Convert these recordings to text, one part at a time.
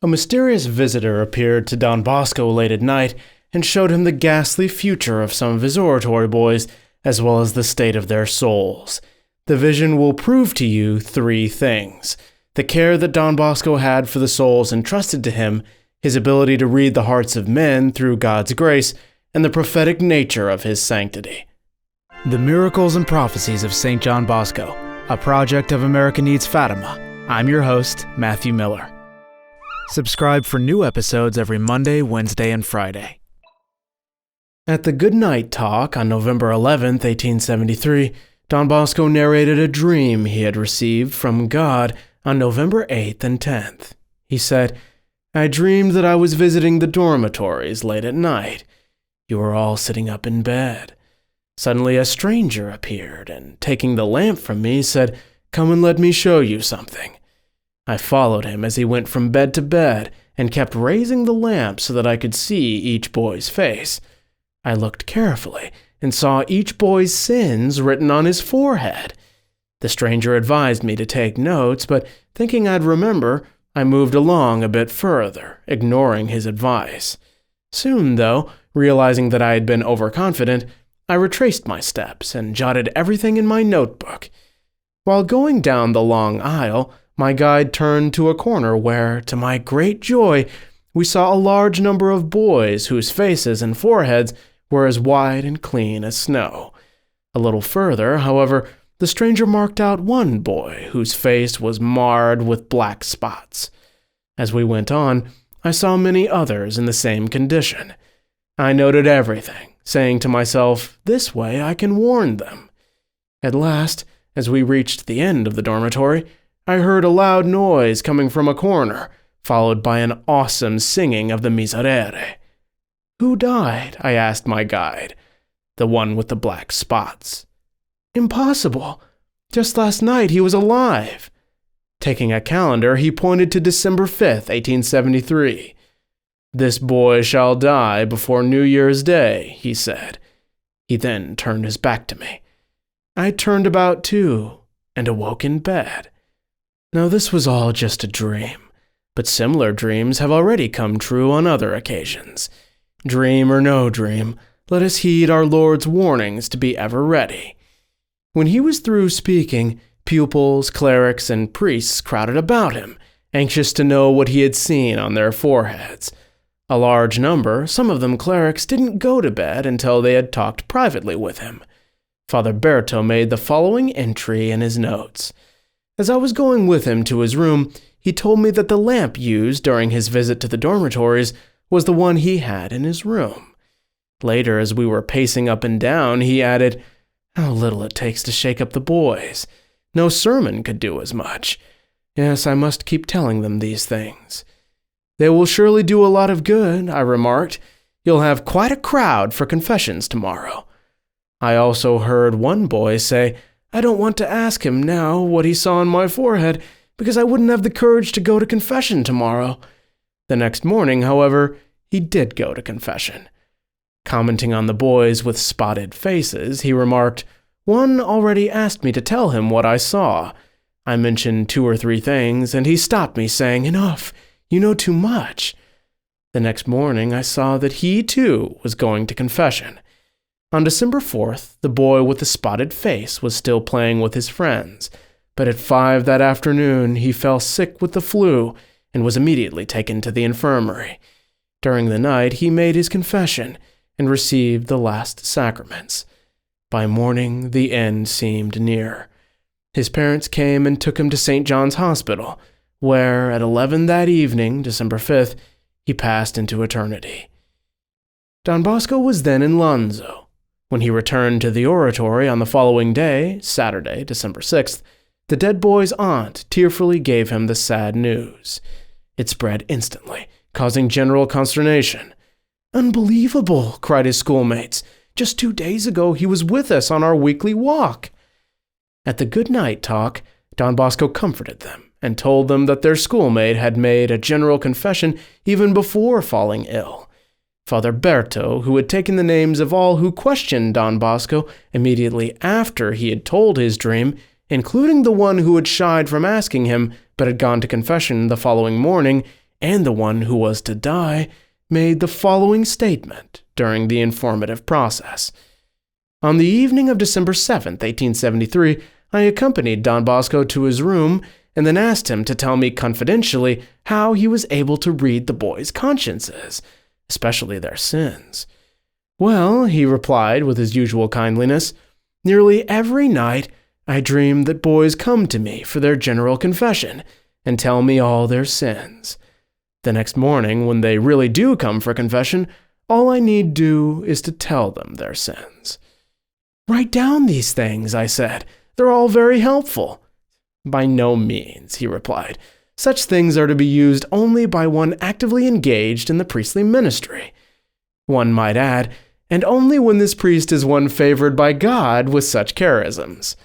A mysterious visitor appeared to Don Bosco late at night and showed him the ghastly future of some of his oratory boys, as well as the state of their souls. The vision will prove to you three things: the care that Don Bosco had for the souls entrusted to him, his ability to read the hearts of men through God's grace, and the prophetic nature of his sanctity. The Miracles and Prophecies of St. John Bosco, a project of America Needs Fatima. I'm your host, Matthew Miller. Subscribe for new episodes every Monday, Wednesday, and Friday. At the Good Night Talk on November 11th, 1873, Don Bosco narrated a dream he had received from God on November 8th and 10th. He said, "I dreamed that I was visiting the dormitories late at night. You were all sitting up in bed. Suddenly a stranger appeared and, taking the lamp from me, said, 'Come and let me show you something.' I followed him as he went from bed to bed and kept raising the lamp so that I could see each boy's face. I looked carefully and saw each boy's sins written on his forehead. The stranger advised me to take notes, but thinking I'd remember, I moved along a bit further, ignoring his advice. Soon, though, realizing that I had been overconfident, I retraced my steps and jotted everything in my notebook. While going down the long aisle, my guide turned to a corner where, to my great joy, we saw a large number of boys whose faces and foreheads were as white and clean as snow. A little further, however, the stranger marked out one boy whose face was marred with black spots. As we went on, I saw many others in the same condition. I noted everything, saying to myself, this way I can warn them. At last, as we reached the end of the dormitory, I heard a loud noise coming from a corner, followed by an awesome singing of the Miserere. "Who died?" I asked my guide. "The one with the black spots." "Impossible. Just last night he was alive." Taking a calendar, he pointed to December 5th, 1873. "This boy shall die before New Year's Day," he said. He then turned his back to me. I turned about too, and awoke in bed. Now this was all just a dream, but similar dreams have already come true on other occasions. Dream or no dream, let us heed our Lord's warnings to be ever ready. When he was through speaking, pupils, clerics, and priests crowded about him, anxious to know what he had seen on their foreheads. A large number, some of them clerics, didn't go to bed until they had talked privately with him. Father Berto made the following entry in his notes. As I was going with him to his room, he told me that the lamp used during his visit to the dormitories was the one he had in his room. Later, as we were pacing up and down, he added, "How little it takes to shake up the boys. No sermon could do as much. Yes, I must keep telling them these things." "They will surely do a lot of good," I remarked. "You'll have quite a crowd for confessions tomorrow." I also heard one boy say, "I don't want to ask him now what he saw on my forehead, because I wouldn't have the courage to go to confession tomorrow." The next morning, however, he did go to confession. Commenting on the boys with spotted faces, he remarked, "One already asked me to tell him what I saw. I mentioned 2 or 3 things, and he stopped me, saying, 'Enough, you know too much.' The next morning, I saw that he, too, was going to confession. On December 4th, the boy with the spotted face was still playing with his friends, but at 5 that afternoon he fell sick with the flu and was immediately taken to the infirmary. During the night he made his confession and received the last sacraments. By morning the end seemed near. His parents came and took him to St. John's Hospital, where at 11 that evening, December 5th, he passed into eternity. Don Bosco was then in Lonzo. When he returned to the oratory on the following day, Saturday, December 6th, the dead boy's aunt tearfully gave him the sad news. It spread instantly, causing general consternation. "Unbelievable!" cried his schoolmates. "Just 2 days ago he was with us on our weekly walk." At the Good Night Talk, Don Bosco comforted them and told them that their schoolmate had made a general confession even before falling ill. Father Berto, who had taken the names of all who questioned Don Bosco immediately after he had told his dream, including the one who had shied from asking him but had gone to confession the following morning, and the one who was to die, made the following statement during the informative process. On the evening of December 7th, 1873, I accompanied Don Bosco to his room and then asked him to tell me confidentially how he was able to read the boys' consciences, especially their sins. Well, he replied with his usual kindliness, nearly every night I dream that boys come to me for their general confession and tell me all their sins. The next morning, when they really do come for confession, all I need do is to tell them their sins. Write down these things, I said. They're all very helpful. By no means, he replied. Such things are to be used only by one actively engaged in the priestly ministry. One might add, and only when this priest is one favored by God with such charisms.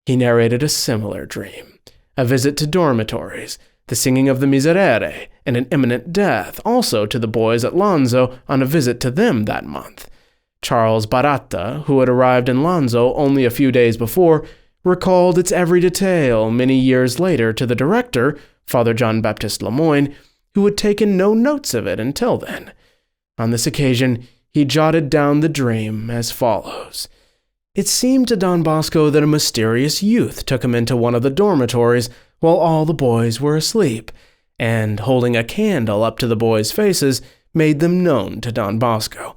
He narrated a similar dream, a visit to dormitories, the singing of the Miserere, and an imminent death also to the boys at Lonzo on a visit to them that month. Charles Baratta, who had arrived in Lonzo only a few days before, recalled its every detail many years later to the director, Father John Baptiste Lemoyne, who had taken no notes of it until then. On this occasion, he jotted down the dream as follows. It seemed to Don Bosco that a mysterious youth took him into one of the dormitories while all the boys were asleep, and, holding a candle up to the boys' faces, made them known to Don Bosco.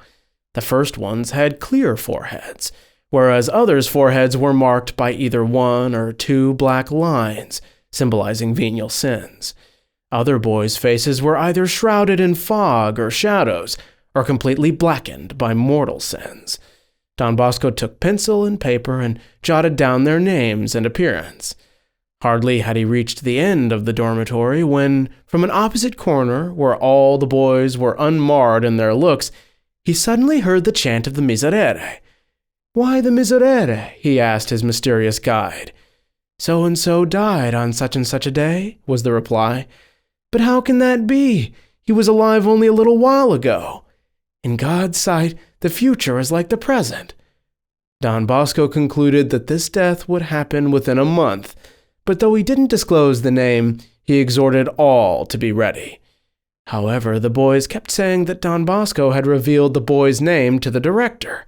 The first ones had clear foreheads, whereas others' foreheads were marked by either one or two black lines, symbolizing venial sins. Other boys' faces were either shrouded in fog or shadows, or completely blackened by mortal sins. Don Bosco took pencil and paper and jotted down their names and appearance. Hardly had he reached the end of the dormitory when, from an opposite corner where all the boys were unmarred in their looks, he suddenly heard the chant of the Miserere. "Why the Miserere?" he asked his mysterious guide. "So-and-so died on such and such a day," was the reply. "But how can that be? He was alive only a little while ago. In God's sight, the future is like the present." Don Bosco concluded that this death would happen within a month, but though he didn't disclose the name, he exhorted all to be ready. However, the boys kept saying that Don Bosco had revealed the boy's name to the director.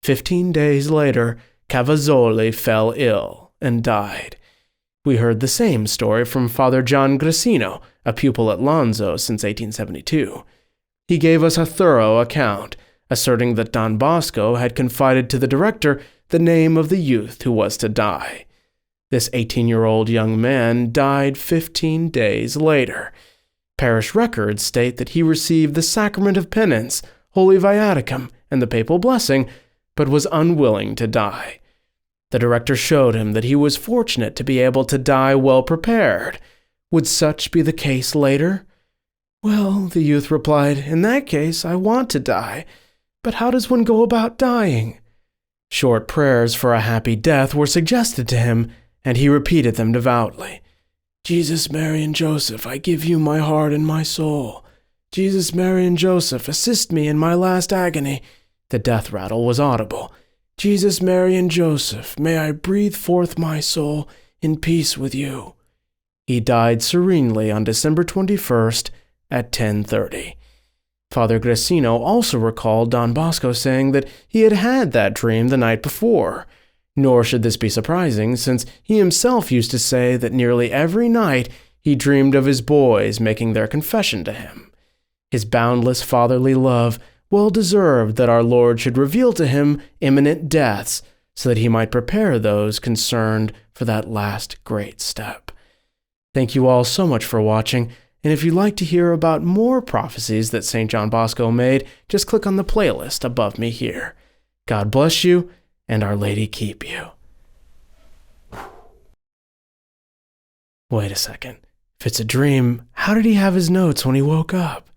15 days later, Cavazzoli fell ill and died. We heard the same story from Father John Grassino, a pupil at Lonzo since 1872. He gave us a thorough account, asserting that Don Bosco had confided to the director the name of the youth who was to die. This 18-year-old young man died 15 days later. Parish records state that he received the sacrament of penance, Holy Viaticum, and the papal blessing, but was unwilling to die. The director showed him that he was fortunate to be able to die well prepared. Would such be the case later? "Well," the youth replied, "in that case I want to die. But how does one go about dying?" Short prayers for a happy death were suggested to him, and he repeated them devoutly. "Jesus, Mary, and Joseph, I give you my heart and my soul. Jesus, Mary, and Joseph, assist me in my last agony." The death rattle was audible. "Jesus, Mary, and Joseph, may I breathe forth my soul in peace with you." He died serenely on December 21st at 10:30. Father Grassino also recalled Don Bosco saying that he had had that dream the night before. Nor should this be surprising, since he himself used to say that nearly every night he dreamed of his boys making their confession to him. His boundless fatherly love well deserved that our Lord should reveal to him imminent deaths, so that he might prepare those concerned for that last great step. Thank you all so much for watching, and if you'd like to hear about more prophecies that St. John Bosco made, just click on the playlist above me here. God bless you, and Our Lady keep you. Wait a second. If it's a dream, how did he have his notes when he woke up?